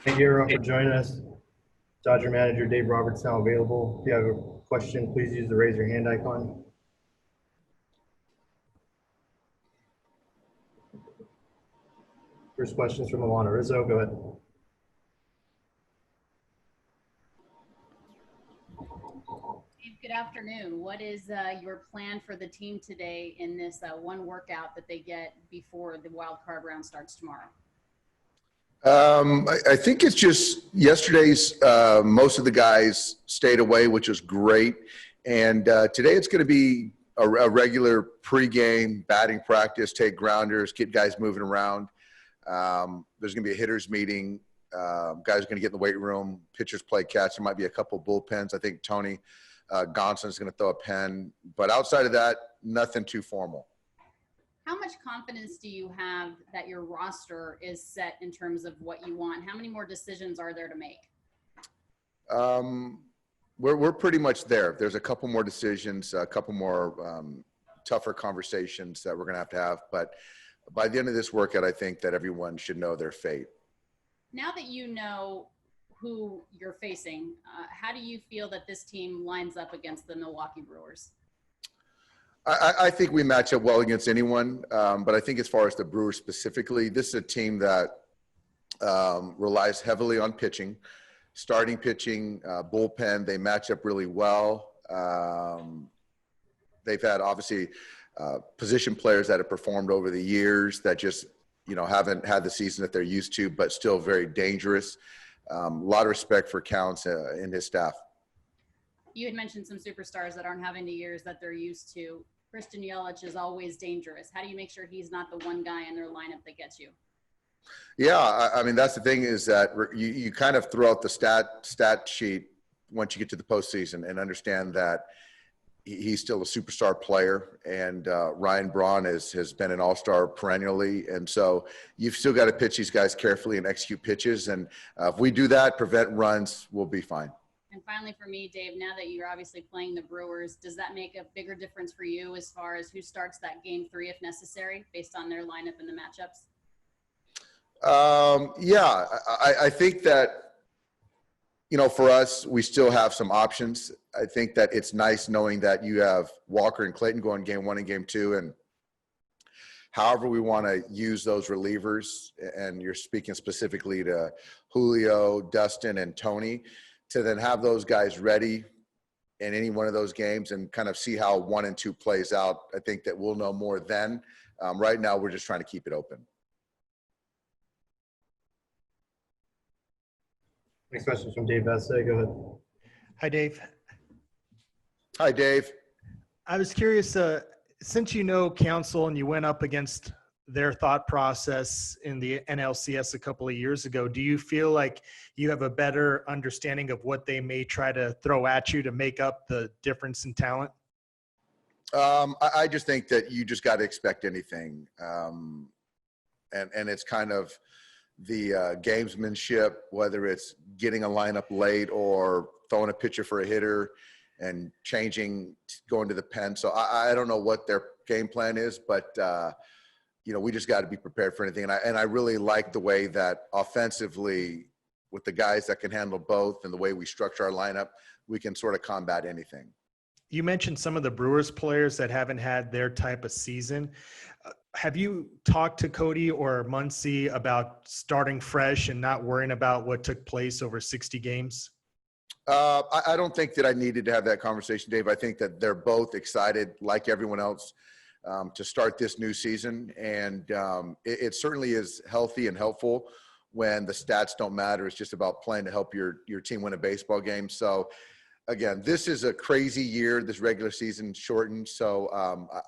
Thank you everyone for joining us. Dodger manager Dave Roberts now available. If you have a question, please use the raise your hand icon. First question is from Alana Rizzo. Go ahead. Good afternoon. What is your plan for the team today in this one workout that they get before the wild card round starts tomorrow? I think it's just yesterday's, most of the guys stayed away, which was great. And today it's going to be a regular pregame batting practice, take grounders, get guys moving around. There's going to be a hitters meeting. Guys are going to get in the weight room. Pitchers play catch. There might be a couple bullpens. I think Tony Gonson is going to throw a pen. But outside of that, nothing too formal. How much confidence do you have that your roster is set in terms of what you want? How many more decisions are there to make? We're pretty much there. There's a couple more decisions, a couple more tougher conversations that we're going to have. But by the end of this workout, I think that everyone should know their fate. Now that you know who you're facing, how do you feel that this team lines up against the Milwaukee Brewers? I think we match up well against anyone, but I think as far as the Brewers specifically, this is a team that relies heavily on pitching, starting pitching, bullpen. They match up really well. They've had obviously position players that have performed over the years that just haven't had the season that they're used to, but still very dangerous. A lot of respect for Counts and his staff. You had mentioned some superstars that aren't having the years that they're used to. Christian Yelich is always dangerous. How do you make sure he's not the one guy in their lineup that gets you? Yeah, I mean, that's the thing is that you kind of throw out the stat sheet once you get to the postseason and understand that he's still a superstar player, and Ryan Braun has been an all-star perennially. And so you've still got to pitch these guys carefully and execute pitches. And if we do that, prevent runs, we'll be fine. And finally for me, Dave, now that you're obviously playing the Brewers, does that make a bigger difference for you as far as who starts that game 3 if necessary based on their lineup and the matchups? Yeah, I think that, for us, we still have some options. I think that it's nice knowing that you have Walker and Clayton going game 1 and game 2, and however we want to use those relievers, and you're speaking specifically to Julio, Dustin, and Tony, to then have those guys ready in any one of those games and kind of see how 1 and 2 plays out. I think that we'll know more then. Right now, we're just trying to keep it open. Next question is from Dave Vessa. Go ahead. Hi, Dave. Hi, Dave. I was curious, since you know council and you went up against their thought process in the NLCS a couple of years ago, do you feel like you have a better understanding of what they may try to throw at you to make up the difference in talent? I just think that you just got to expect anything. And it's kind of the gamesmanship, whether it's getting a lineup late or throwing a pitcher for a hitter and changing, going to the pen. So I don't know what their game plan is, but we just got to be prepared for anything. And I really like the way that offensively, with the guys that can handle both and the way we structure our lineup, we can sort of combat anything. You mentioned some of the Brewers players that haven't had their type of season. Have you talked to Cody or Muncy about starting fresh and not worrying about what took place over 60 games? I don't think that I needed to have that conversation, Dave. I think that they're both excited, like everyone else, to start this new season. And it certainly is healthy and helpful when the stats don't matter. It's just about playing to help your team win a baseball game. So, again, this is a crazy year. This regular season shortened. So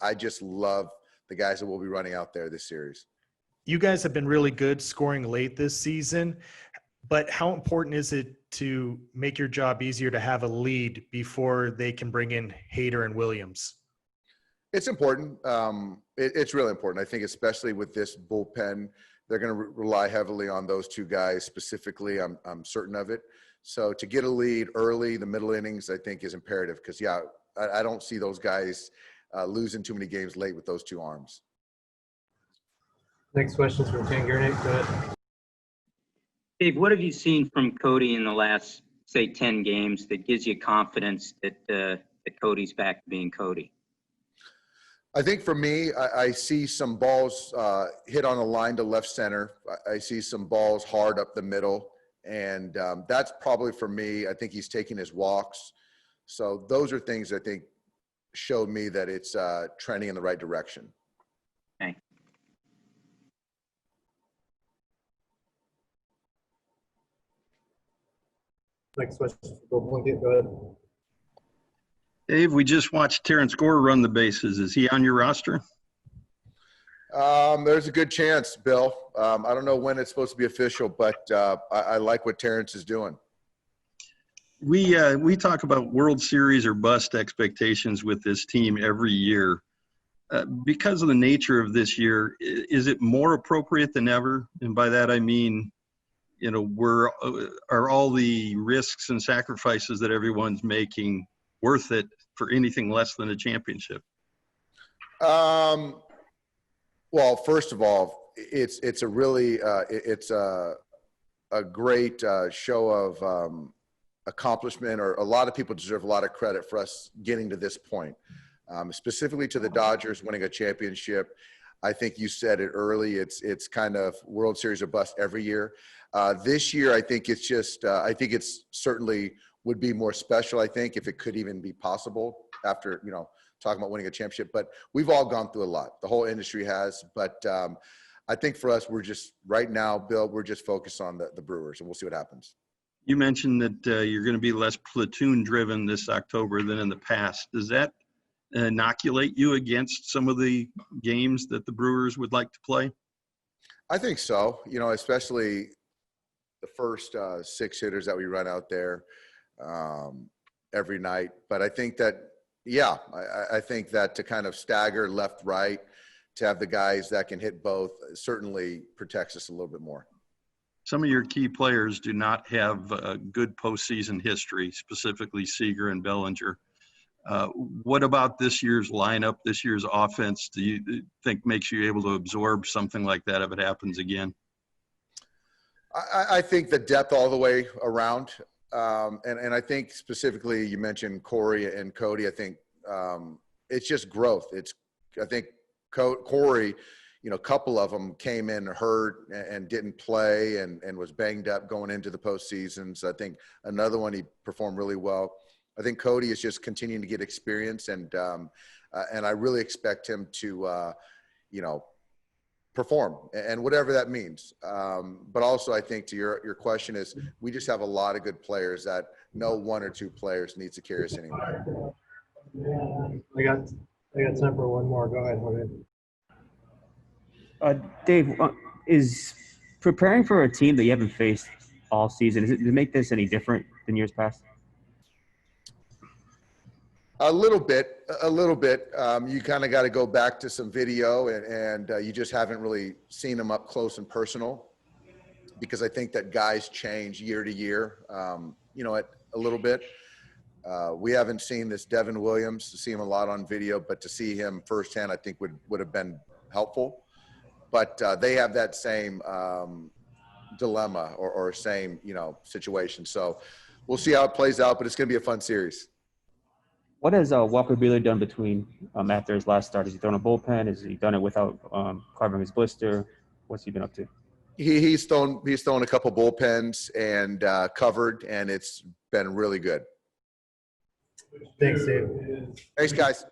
I just love the guys that will be running out there this series. You guys have been really good scoring late this season, but how important is it to make your job easier to have a lead before they can bring in Hader and Williams? It's important. It's really important. I think especially with this bullpen, they're going to rely heavily on those two guys specifically. I'm certain of it. So to get a lead early, the middle innings, I think is imperative because, yeah, I don't see those guys losing too many games late with those two arms. Next question is from Gurnick. Go ahead. Dave, what have you seen from Cody in the last, say, 10 games that gives you confidence that Cody's back to being Cody? I think for me, I see some balls hit on a line to left center. I see some balls hard up the middle. And that's probably for me. I think he's taking his walks. So those are things I think showed me that it's trending in the right direction. Okay. Next question, Bill Plunkett, go ahead. Dave, we just watched Terrence Gore run the bases. Is he on your roster? There's a good chance, Bill. I don't know when it's supposed to be official, but I like what Terrence is doing. We talk about World Series or bust expectations with this team every year. Because of the nature of this year, is it more appropriate than ever? And by that I mean, you know, are all the risks and sacrifices that everyone's making worth it for anything less than a championship? Well, first of all, it's a really it's a great show of accomplishment, or a lot of people deserve a lot of credit for us getting to this point. Specifically to the Dodgers winning a championship. I think you said it early. It's kind of World Series or bust every year. This year, I think it's just I think it's certainly would be more special. I think if it could even be possible after, you know, talking about winning a championship. But we've all gone through a lot. The whole industry has. But I think for us, we're just right now, Bill, we're just focused on the Brewers, and we'll see what happens. You mentioned that you're going to be less platoon driven this October than in the past. Does that inoculate you against some of the games that the Brewers would like to play? I think so. You know, especially the first 6 hitters that we run out there every night. But I think that, yeah, I think that to kind of stagger left, right, to have the guys that can hit both certainly protects us a little bit more. Some of your key players do not have a good postseason history, specifically Seager and Bellinger. What about this year's lineup, this year's offense, do you think makes you able to absorb something like that if it happens again? I think the depth all the way around. And I think specifically you mentioned Corey and Cody. I think it's just growth. I think Corey, you know, a couple of them came in hurt and didn't play and was banged up going into the postseason. So I think another one, he performed really well. I think Cody is just continuing to get experience, and I really expect him to, you know, perform, and whatever that means. But also, I think to your question is, we just have a lot of good players that no one or two players needs to carry us anywhere. I got time for one more. Go ahead, Jorge. Dave, is preparing for a team that you haven't faced all season, does it make this any different than years past? A little bit. You kind of got to go back to some video, and you just haven't really seen them up close and personal, because I think that guys change year to year, you know, a little bit. We haven't seen this Devin Williams, to see him a lot on video, but to see him firsthand, I think would have been helpful. But they have that same dilemma or same, you know, situation. So we'll see how it plays out, but it's going to be a fun series. What has Walker Buehler done between after his last start? Has he thrown a bullpen? Has he done it without carving his blister? What's he been up to? He's thrown a couple bullpens and covered, and it's been really good. Thanks, Dave. Thanks, guys.